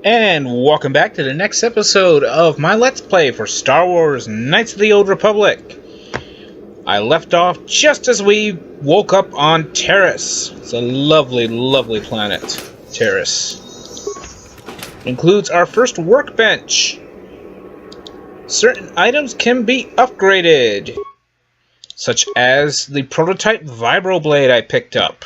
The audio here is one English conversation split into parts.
And welcome back to the next episode of my Let's Play for Star Wars Knights of the Old Republic. I left off just as we woke up on Taris. It's a lovely, lovely planet, Taris. It includes our first workbench. Certain items can be upgraded, such as the prototype vibroblade I picked up.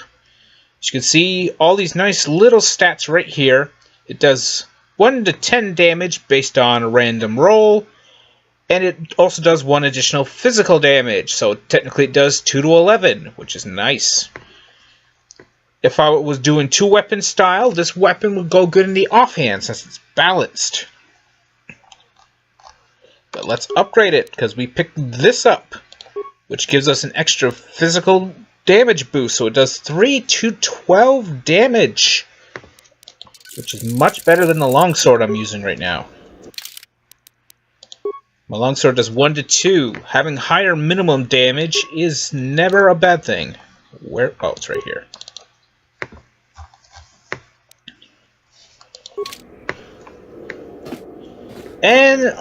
As you can see, all these nice little stats right here. It does 1 to 10 damage based on a random roll, and it also does 1 additional physical damage, so technically it does 2 to 11, which is nice. If I was doing 2-weapon style, this weapon would go good in the offhand since it's balanced. But let's upgrade it, because we picked this up, which gives us an extra physical damage boost, so it does 3 to 12 damage. Which is much better than the longsword I'm using right now. My longsword does 1 to 2. Having higher minimum damage is never a bad thing. Where? Oh, it's right here. And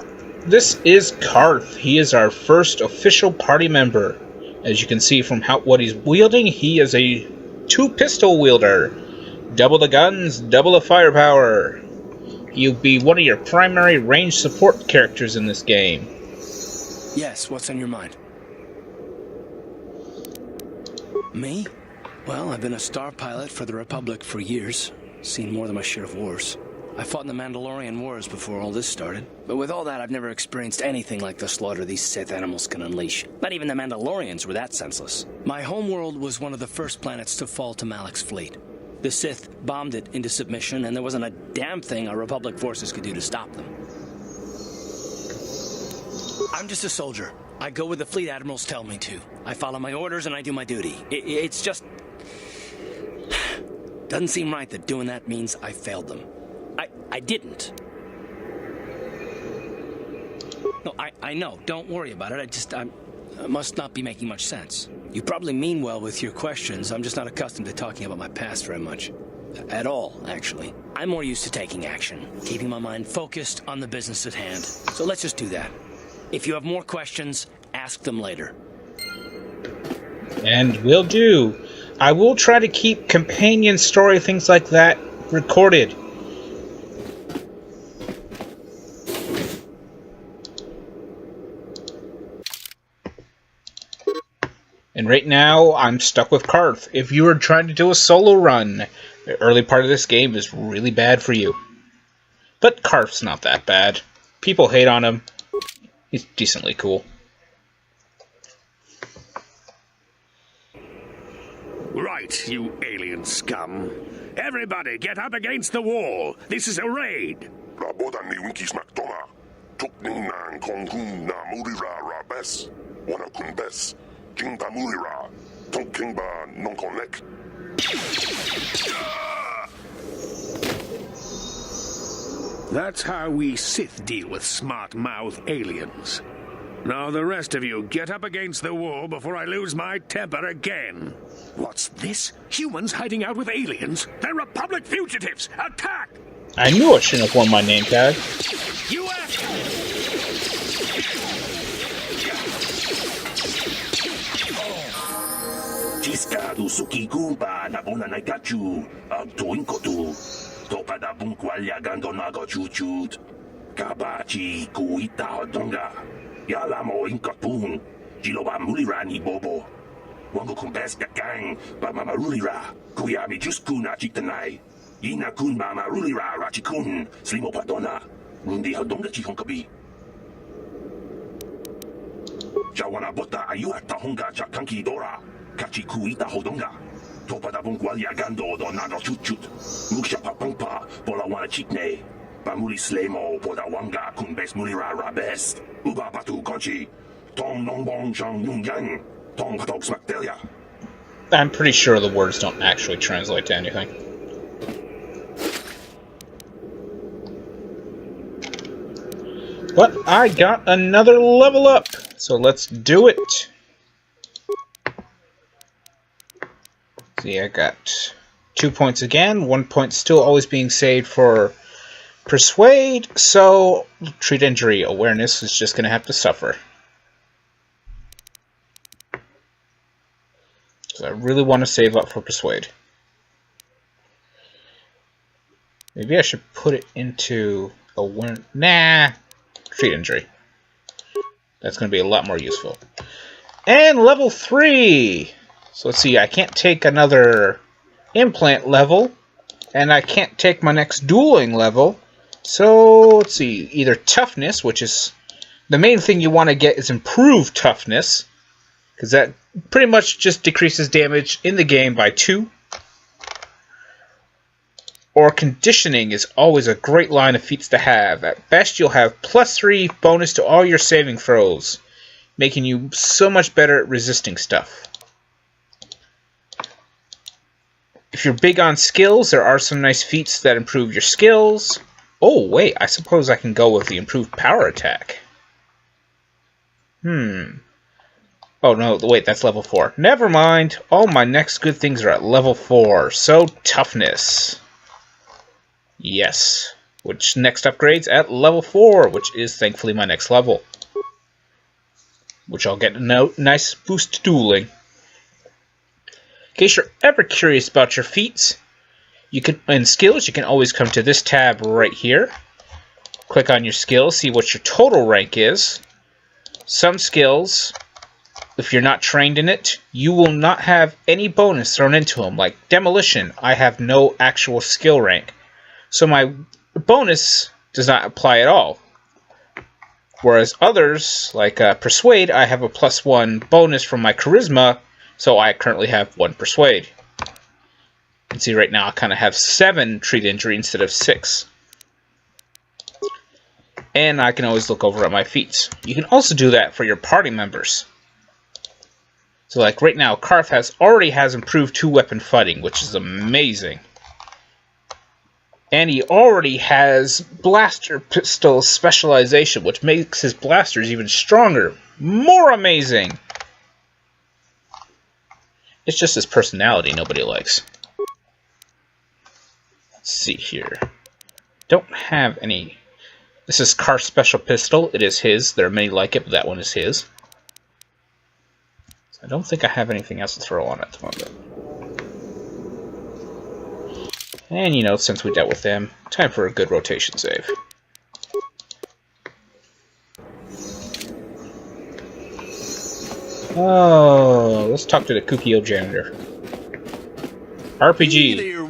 this is Karth. He is our first official party member. As you can see from what he's wielding, he is a 2-pistol wielder. Double the guns, double the firepower. You'll be one of your primary range support characters in this game. Yes, what's on your mind? Me? Well, I've been a star pilot for the Republic for years. Seen more than my share of wars. I fought in the Mandalorian Wars before all this started. But with all that, I've never experienced anything like the slaughter these Sith animals can unleash. Not even the Mandalorians were that senseless. My homeworld was one of the first planets to fall to Malak's fleet. The Sith bombed it into submission, and there wasn't a damn thing our Republic forces could do to stop them. I'm just a soldier. I go where the fleet admirals tell me to. I follow my orders and I do my duty. It's just... doesn't seem right that doing that means I failed them. I didn't. No, I know. Don't worry about it. I must not be making much sense. You probably mean well with your questions. I'm just not accustomed to talking about my past very much. At all, actually. I'm more used to taking action, keeping my mind focused on the business at hand. So let's just do that. If you have more questions, ask them later. And will do. I will try to keep companion story, things like that, recorded. And right now, I'm stuck with Karth. If you were trying to do a solo run, the early part of this game is really bad for you. But Karth's not that bad. People hate on him. He's decently cool. Right, you alien scum. Everybody, get up against the wall. This is a raid. That's how we Sith deal with smart-mouth aliens. Now the rest of you, get up against the wall before I lose my temper again. What's this? Humans hiding out with aliens? They're Republic fugitives! Attack! I knew I shouldn't have worn my name tag. U.S. Ciscado Sukigumba na bona na gachu, Abtuinkotu, Topa da Bunqualia Gandonago Chuchut, Kabachi Kuita Donga, Yalamo Inkatun, Jiloba Mulirani Bobo, Wango Kumbes Gang, Bamamarulira, Kuyami Juskuna Chitanai, Ina Kun Bamarulira Rachikun, Slimo Padona, Rundi Aldonga Chihonkabi. Jawana Bota Ayuata Honga Chakanki Dora. Kachikuita hodonga. Topa da bungualia gando do nago chuchut. Muksha papampa pola wana chitne. Bamuli slemo poda wanga kumbes mulira rabest. Uba patu konchi. Tong nongbong chang nungyang. Tong hatok smaktelia. I'm pretty sure the words don't actually translate to anything. But I got another level up, so let's do it. See, I got 2 points again. 1 point still always being saved for Persuade, so treat injury. Awareness is just going to have to suffer. So I really want to save up for Persuade. Maybe I should put it into awareness. Nah, treat injury. That's going to be a lot more useful. And level 3! So let's see, I can't take another implant level, and I can't take my next dueling level. So let's see, either toughness, which is the main thing you want to get is improved toughness, because that pretty much just decreases damage in the game by 2. Or conditioning is always a great line of feats to have. At best, you'll have +3 bonus to all your saving throws, making you so much better at resisting stuff. If you're big on skills, there are some nice feats that improve your skills. Oh, wait, I suppose I can go with the improved power attack. Oh, no, wait, that's level 4. Never mind. All my next good things are at level 4. So, toughness. Yes. Which next upgrades at level 4, which is thankfully my next level. Which I'll get a nice boost to dueling. In case you're ever curious about your feats, and skills, you can always come to this tab right here. Click on your skills, see what your total rank is. Some skills, if you're not trained in it, you will not have any bonus thrown into them. Like Demolition, I have no actual skill rank. So my bonus does not apply at all. Whereas others, like Persuade, I have a +1 bonus from my Charisma, so I currently have 1 Persuade. You can see right now I kind of have 7 treat injury instead of 6. And I can always look over at my feats. You can also do that for your party members. So like right now, Karth already has improved 2-weapon fighting, which is amazing. And he already has blaster pistol specialization, which makes his blasters even stronger. More amazing! It's just his personality nobody likes. Let's see here. Don't have any... This is Karth's special pistol. It is his. There are many like it, but that one is his. I don't think I have anything else to throw on at the moment. And, you know, since we dealt with them, time for a good rotation save. Oh, let's talk to the kooky old janitor. RPG. Hey there.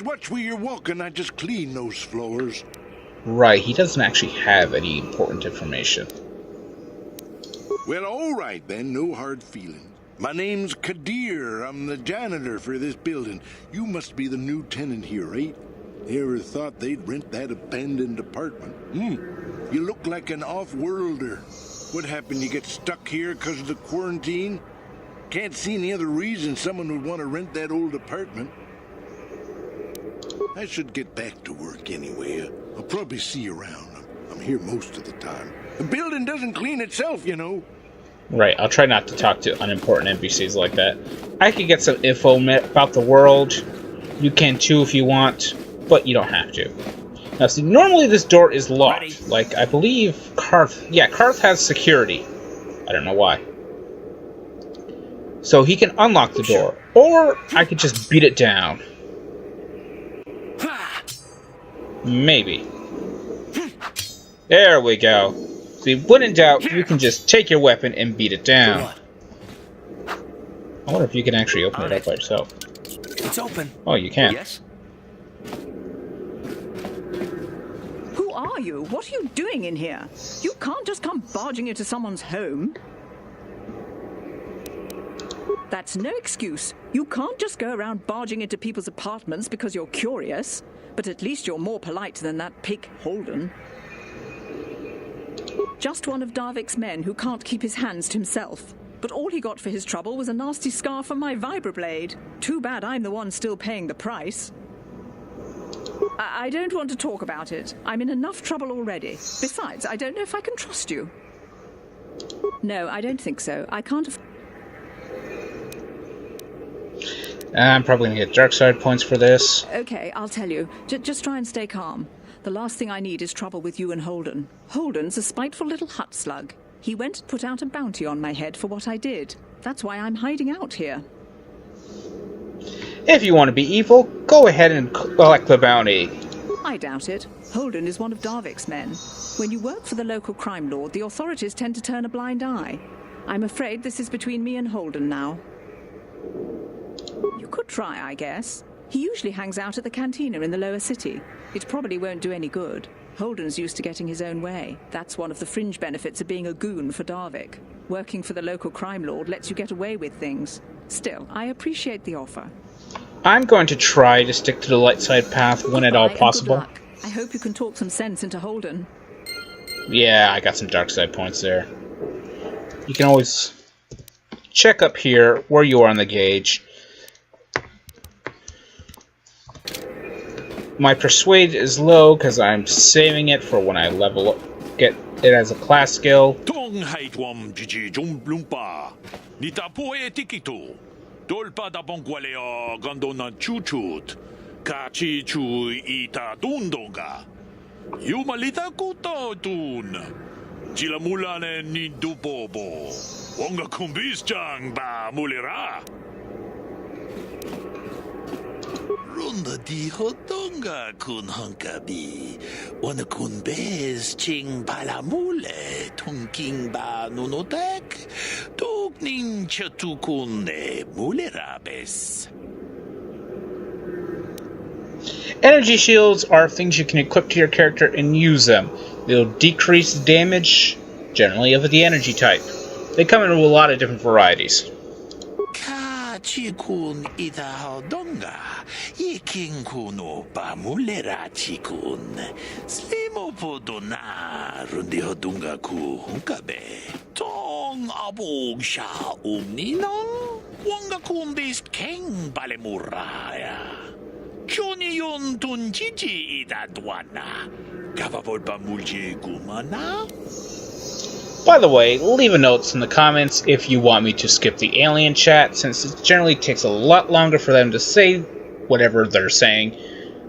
Watch where you're walking. I just cleaned those floors. Right, he doesn't actually have any important information. Well, all right then. No hard feelings. My name's Kadir. I'm the janitor for this building. You must be the new tenant here, right? Ever thought they'd rent that abandoned apartment? You look like an off-worlder. What happened? You get stuck here because of the quarantine? Can't see any other reason someone would want to rent that old apartment. I should get back to work anyway. I'll probably see you around. I'm here most of the time. The building doesn't clean itself, you know. Right, I'll try not to talk to unimportant NPCs like that. I could get some info about the world. You can too if you want, but you don't have to. Now see, normally this door is locked. Ready. Like, I believe Karth... Yeah, Karth has security. I don't know why. So he can unlock the door. Or I could just beat it down. Maybe. There we go. See, when in doubt, you can just take your weapon and beat it down. I wonder if you can actually open it up by yourself. It's open. Oh, you can. Yes? Who are you? What are you doing in here? You can't just come barging into someone's home. That's no excuse. You can't just go around barging into people's apartments because you're curious. But at least you're more polite than that pig Holden. Just one of Darvik's men who can't keep his hands to himself. But all he got for his trouble was a nasty scar from my vibroblade. Too bad I'm the one still paying the price. I don't want to talk about it. I'm in enough trouble already. Besides, I don't know if I can trust you. No, I don't think so. I can't I'm probably gonna get dark side points for this. Okay, I'll tell you. Just try and stay calm. The last thing I need is trouble with you and Holden. Holden's a spiteful little hut slug. He went and put out a bounty on my head for what I did. That's why I'm hiding out here. If you want to be evil, go ahead and collect the bounty. I doubt it. Holden is one of Darvik's men. When you work for the local crime lord, the authorities tend to turn a blind eye. I'm afraid this is between me and Holden now. You could try, I guess. He usually hangs out at the cantina in the lower city. It probably won't do any good. Holden's used to getting his own way. That's one of the fringe benefits of being a goon for Darvik. Working for the local crime lord lets you get away with things. Still, I appreciate the offer. I'm going to try to stick to the light side path when at all possible. Good luck. I hope you can talk some sense into Holden. Yeah, I got some dark side points there. You can always check up here where you are on the gauge. My persuade is low because I'm saving it for when I level up, get it as a class skill. Runda di hodonga kun hunkabi. Wana kun bez ching palamule. Tunking ba nunotek. Tugning chatukune mulerabes. Energy shields are things you can equip to your character and use them. They'll decrease damage, generally of the energy type. They come in a lot of different varieties. Chikun ita hodonga. Yiking kuno pa mulera chikun. Slimo podona rundi hodunga ku hunkabe. Tong abog sha umninong. Wanga kun bist king balemuraya. Johnny yun tun chichi ita dwana. Gavavol pa mulji gumana. By the way, leave a note in the comments if you want me to skip the alien chat, since it generally takes a lot longer for them to say whatever they're saying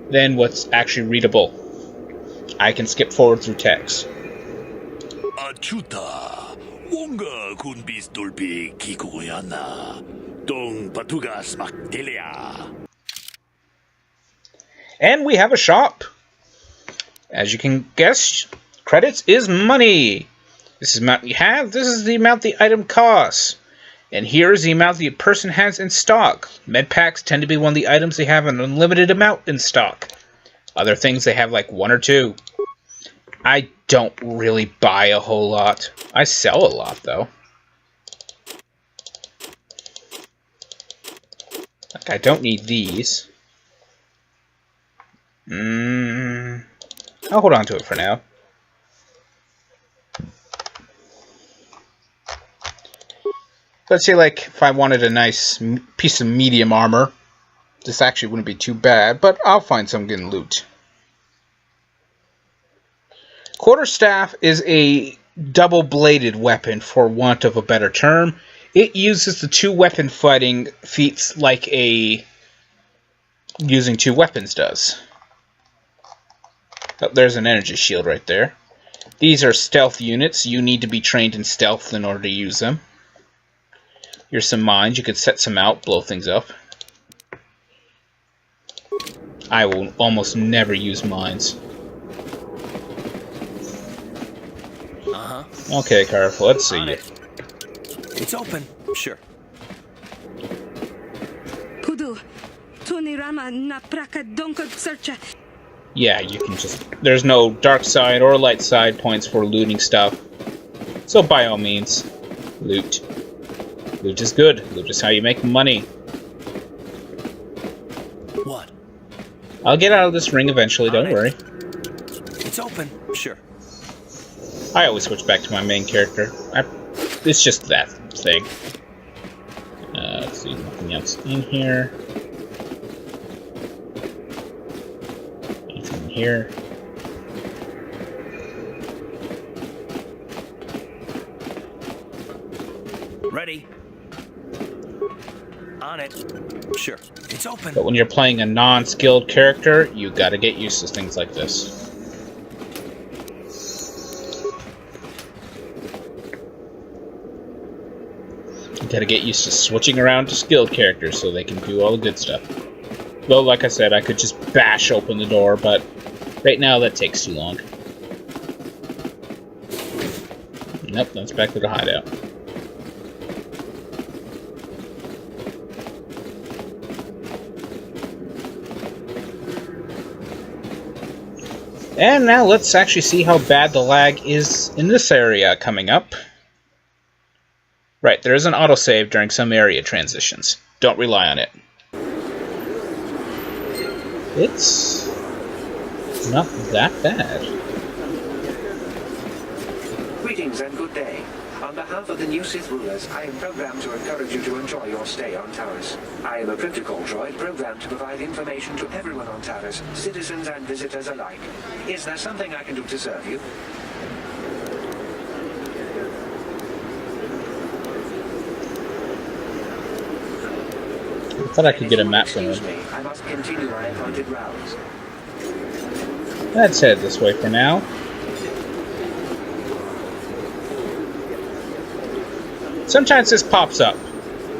than what's actually readable. I can skip forward through text. Achuta, wonga kun bistulpi kikoyana, dong patugas makdelia. And we have a shop. As you can guess, credits is money. This is the amount you have, this is the amount the item costs. And here is the amount the person has in stock. Med packs tend to be one of the items they have an unlimited amount in stock. Other things they have like 1 or 2. I don't really buy a whole lot. I sell a lot though. Like, I don't need these. I'll hold on to it for now. Let's say, like, if I wanted a nice piece of medium armor, this actually wouldn't be too bad, but I'll find some good loot. Quarterstaff is a double-bladed weapon, for want of a better term. It uses the 2-weapon fighting feats like a using 2 weapons does. Oh, there's an energy shield right there. These are stealth units. You need to be trained in stealth in order to use them. Here's some mines. You could set some out, blow things up. I will almost never use mines. Okay, Careful, let's see you. It's open. Sure. Pudu, Tunirama na praka donko searcha. Yeah, you can just... There's no dark side or light side points for looting stuff. So by all means, loot. Loot is good. Loot is how you make money. What? I'll get out of this ring eventually, don't worry. It's open. Sure. I always switch back to my main character. It's just that thing. Let's see, nothing else in here. Anything in here? Ready. On it. Sure. It's open. But when you're playing a non-skilled character, you gotta get used to things like this. You gotta get used to switching around to skilled characters so they can do all the good stuff. Though, like I said, I could just bash open the door, but right now that takes too long. Nope, that's back to the hideout. And now let's actually see how bad the lag is in this area coming up. Right, there is an autosave during some area transitions. Don't rely on it. It's not that bad. Greetings and good day. On behalf of the new Sith rulers, I am programmed to encourage you to enjoy your stay on Taris. I am a protocol droid programmed to provide information to everyone on Taris, citizens and visitors alike. Is there something I can do to serve you? I thought I could get a map from Excuse him. me, I must continue my appointed rounds. Let's head this way for now. Sometimes this pops up.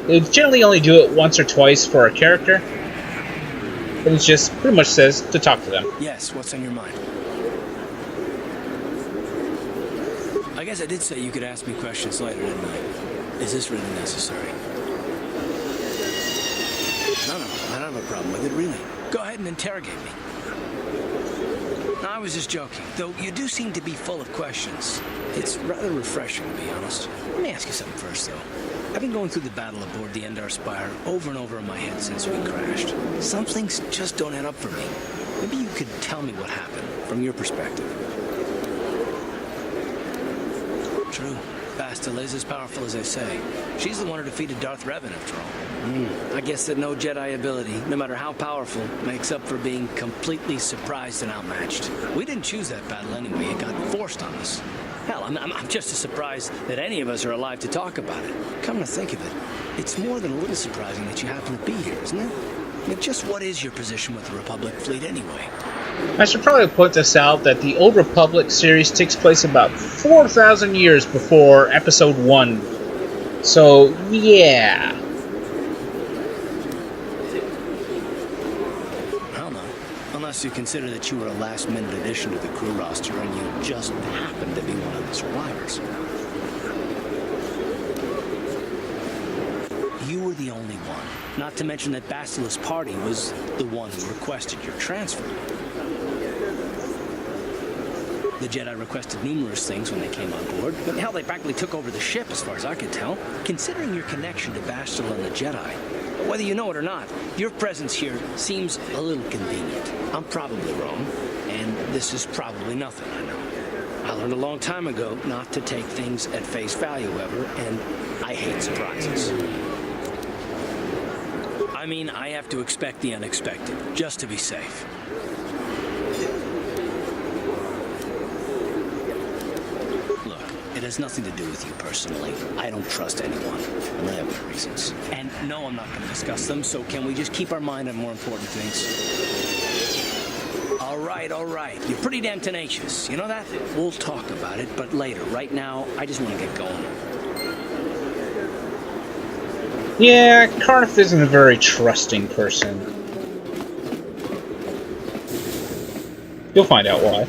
They generally only do it once or twice for a character. But it just pretty much says to talk to them. Yes, what's on your mind? I guess I did say you could ask me questions later, didn't I? Is this really necessary? No, I don't have a problem with it, really. Go ahead and interrogate me. No, I was just joking, though you do seem to be full of questions. It's rather refreshing, to be honest. Let me ask you something first, though. I've been going through the battle aboard the Endar Spire over and over in my head since we crashed. Some things just don't add up for me. Maybe you could tell me what happened, from your perspective. True. Bastila is as powerful as they say. She's the one who defeated Darth Revan, after all. I guess that no Jedi ability, no matter how powerful, makes up for being completely surprised and outmatched. We didn't choose that battle anyway. It got forced on us. Hell, I'm just as surprised that any of us are alive to talk about it. Come to think of it, it's more than a little surprising that you happen to be here, isn't it? I mean, just what is your position with the Republic fleet anyway? I should probably point this out that the Old Republic series takes place about 4,000 years before Episode 1. So, yeah. I don't know. Unless you consider that you were a last-minute addition to the crew roster and you just happened to be one of the survivors. You were the only one. Not to mention that Bastila's party was the one who requested your transfer. The Jedi requested numerous things when they came on board, but hell, they practically took over the ship as far as I could tell. Considering your connection to Bastila and the Jedi, whether you know it or not, your presence here seems a little convenient. I'm probably wrong, and this is probably nothing, I know. I learned a long time ago not to take things at face value ever, and I hate surprises. I mean, I have to expect the unexpected, just to be safe. It has nothing to do with you personally. I don't trust anyone, and I have my reasons. And no, I'm not going to discuss them, so can we just keep our mind on more important things? All right. You're pretty damn tenacious. You know that? We'll talk about it, but later. Right now, I just want to get going. Yeah, Cardiff isn't a very trusting person. You'll find out why.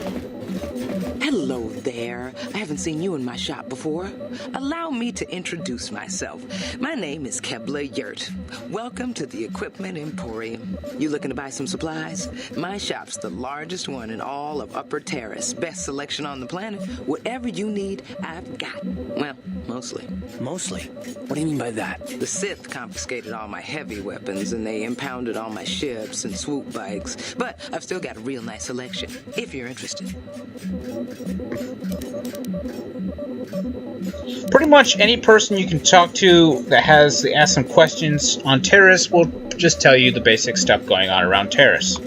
Hello there. I haven't seen you in my shop before. Allow me to introduce myself. My name is Kebla Yurt. Welcome to the Equipment Emporium. You looking to buy some supplies? My shop's the largest one in all of Upper Terrace. Best selection on the planet. Whatever you need, I've got. Well, mostly. Mostly? What do you mean by that? The Sith confiscated all my heavy weapons and they impounded all my ships and swoop bikes. But I've still got a real nice selection, if you're interested. Pretty much any person you can talk to that has asked some questions on Taris will just tell you the basic stuff going on around Taris.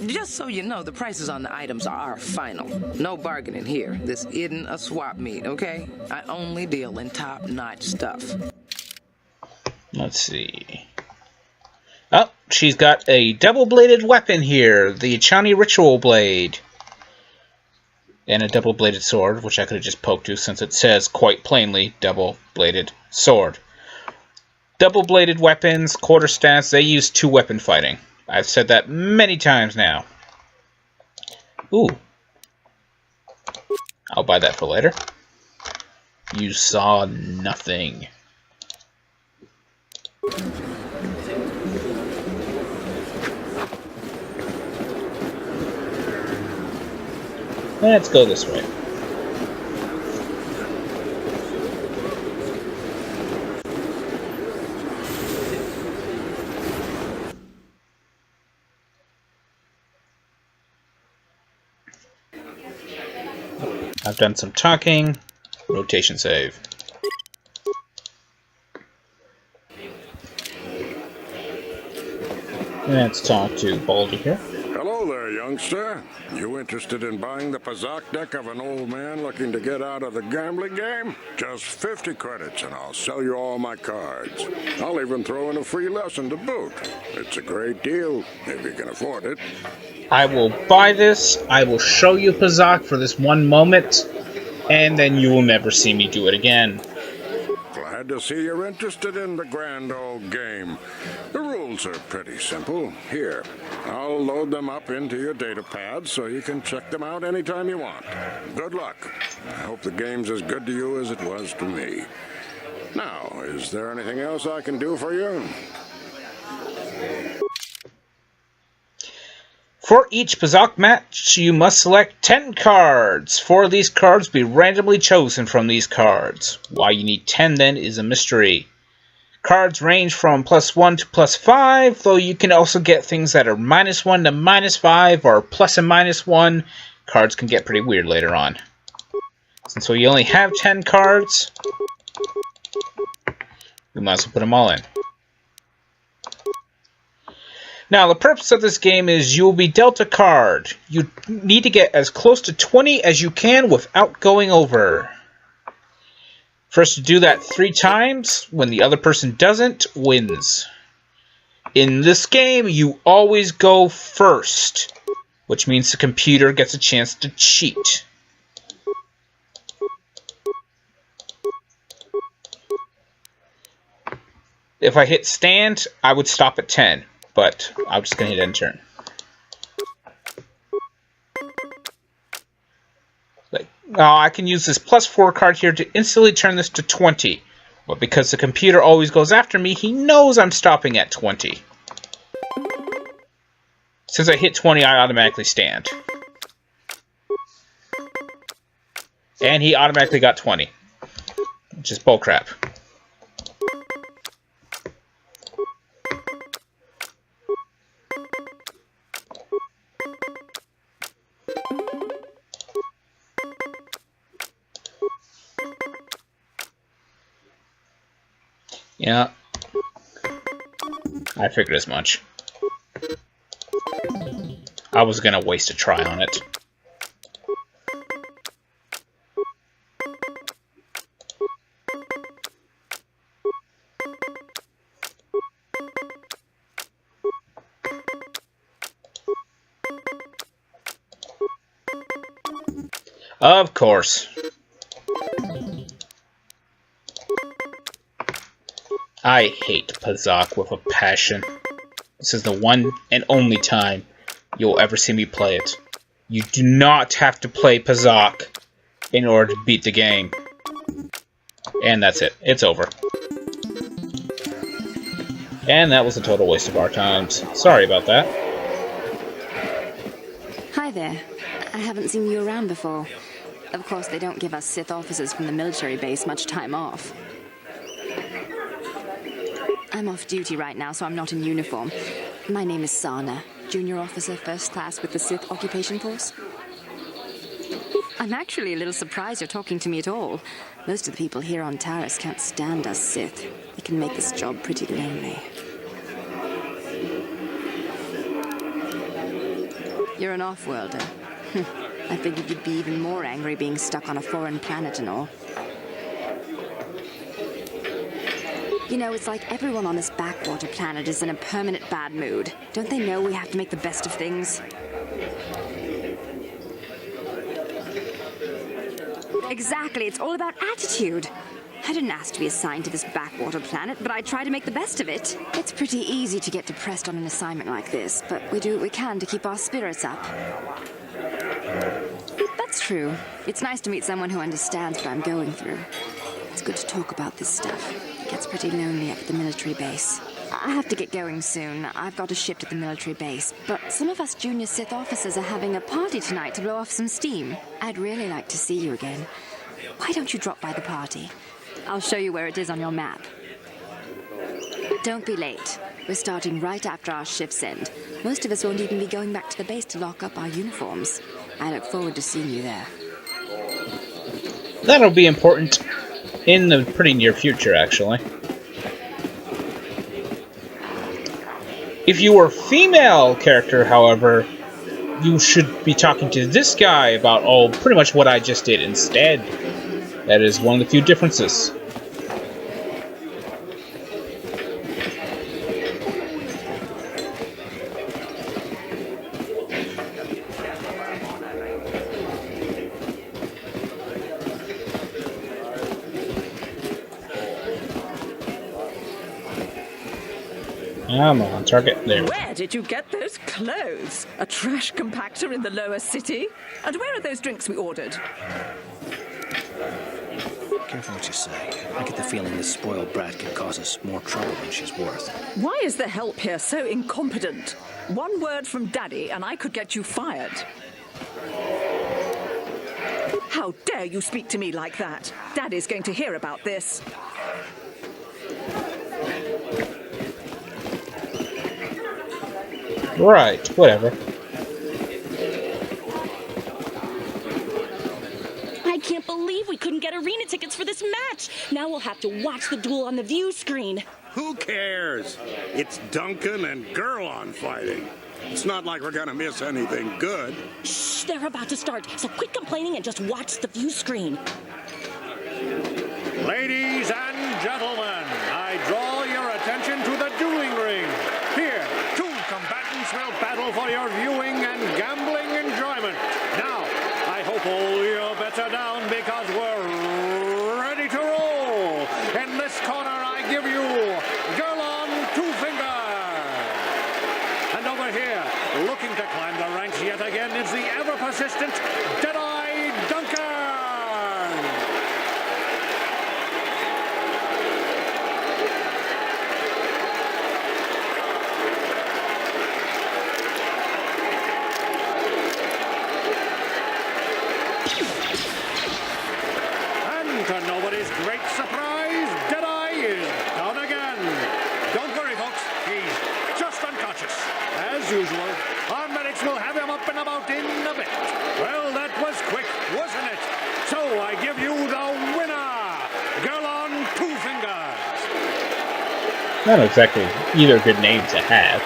Just so you know, the prices on the items are final. No bargaining here. This isn't a swap meet, okay? I only deal in top-notch stuff. Let's see. Oh, she's got a double-bladed weapon here, the Chani Ritual Blade. And a double-bladed sword, which I could have just poked to since it says quite plainly, double-bladed sword. Double-bladed weapons, quarterstaffs, they use two-weapon fighting. I've said that many times now. Ooh. I'll buy that for later. You saw nothing. Let's go this way. I've done some talking. Rotation save. Let's talk to Baldy here. Hello there, youngster. You interested in buying the Pazak deck of an old man looking to get out of the gambling game? Just 50 credits and I'll sell you all my cards. I'll even throw in a free lesson to boot. It's a great deal, if you can afford it. I will buy this. I will show you Pazak for this one moment, and then you will never see me do it again. Glad to see you're interested in the grand old game. The rules are pretty simple. Here, I'll load them up into your data pad so you can check them out anytime you want. Good luck. I hope the game's as good to you as it was to me. Now, is there anything else I can do for you? For each Pazak match, you must select 10 cards. 4 of these cards will be randomly chosen from these cards. Why you need 10 then is a mystery. Cards range from +1 to +5, though you can also get things that are -1 to -5 or plus and -1. Cards can get pretty weird later on. Since we only have 10 cards, we might as well put them all in. Now, the purpose of this game is you will be dealt a card. You need to get as close to 20 as you can without going over. First to do that 3 times, when the other person doesn't, wins. In this game, you always go first, which means the computer gets a chance to cheat. If I hit stand, I would stop at 10. But I'm just going to hit end turn. Now I can use this +4 card here to instantly turn this to 20. But because the computer always goes after me, he knows I'm stopping at 20. Since I hit 20, I automatically stand. And he automatically got 20. Which is bullcrap. Yeah, I figured as much. I was gonna waste a try on it. Of course. I hate Pazak with a passion. This is the one and only time you'll ever see me play it. You do not have to play Pazak in order to beat the game. And that's it. It's over. And that was a total waste of our times. Sorry about that. Hi there. I haven't seen you around before. Of course, they don't give us Sith officers from the military base much time off. I'm off duty right now, so I'm not in uniform. My name is Sana, Junior Officer, First Class with the Sith Occupation Force. I'm actually a little surprised you're talking to me at all. Most of the people here on Taris can't stand us Sith. It can make this job pretty lonely. You're an off-worlder. I figured you'd be even more angry being stuck on a foreign planet and all. You know, it's like everyone on this backwater planet is in a permanent bad mood. Don't they know we have to make the best of things? Exactly, it's all about attitude. I didn't ask to be assigned to this backwater planet, but I try to make the best of it. It's pretty easy to get depressed on an assignment like this, but we do what we can to keep our spirits up. That's true. It's nice to meet someone who understands what I'm going through. It's good to talk about this stuff. It gets pretty lonely up at the military base. I have to get going soon. I've got a shift at the military base, but some of us junior Sith officers are having a party tonight to blow off some steam. I'd really like to see you again. Why don't you drop by the party? I'll show you where it is on your map. Don't be late. We're starting right after our shifts end. Most of us won't even be going back to the base to lock up our uniforms. I look forward to seeing you there. That'll be important in the pretty near future, actually. If you were a female character, however, you should be talking to this guy about pretty much what I just did instead. That is one of the few differences. Come on, target. There. Where did you get those clothes? A trash compactor in the lower city? And where are those drinks we ordered? Careful what you say. I get the feeling this spoiled brat can cause us more trouble than she's worth. Why is the help here so incompetent? One word from Daddy and I could get you fired. How dare you speak to me like that? Daddy's going to hear about this. Right, whatever. I can't believe we couldn't get arena tickets for this match. Now we'll have to watch the duel on the view screen. Who cares? It's Duncan and Gurlon fighting. It's not like we're gonna miss anything good. Shh, they're about to start, so quit complaining and just watch the view screen. Ladies and gentlemen, I draw your attention to the dueling ring. Here, two combatants will battle for your viewing and gambling enjoyment. Now, I hope all your bets are down because we're ready to roll. In this corner, I give you Gurlon Two Fingers. And over here, looking to climb the ranks yet again, is the ever-persistent Deadeye Duncan. And to nobody's great surprise, Deadeye is down again. Don't worry, folks. He's just unconscious. As usual, our medics will have him up and about in a bit. Well, that was quick, wasn't it? So I give you the winner, Gurlon Two Fingers. Not exactly either good name to have.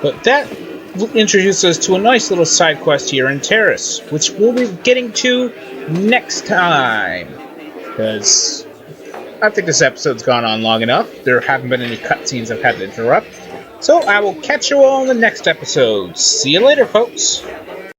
But that introduces us to a nice little side quest here in Taris, which we'll be getting to next time. Because I think this episode's gone on long enough. There haven't been any cutscenes I've had to interrupt. So I will catch you all in the next episode. See you later, folks.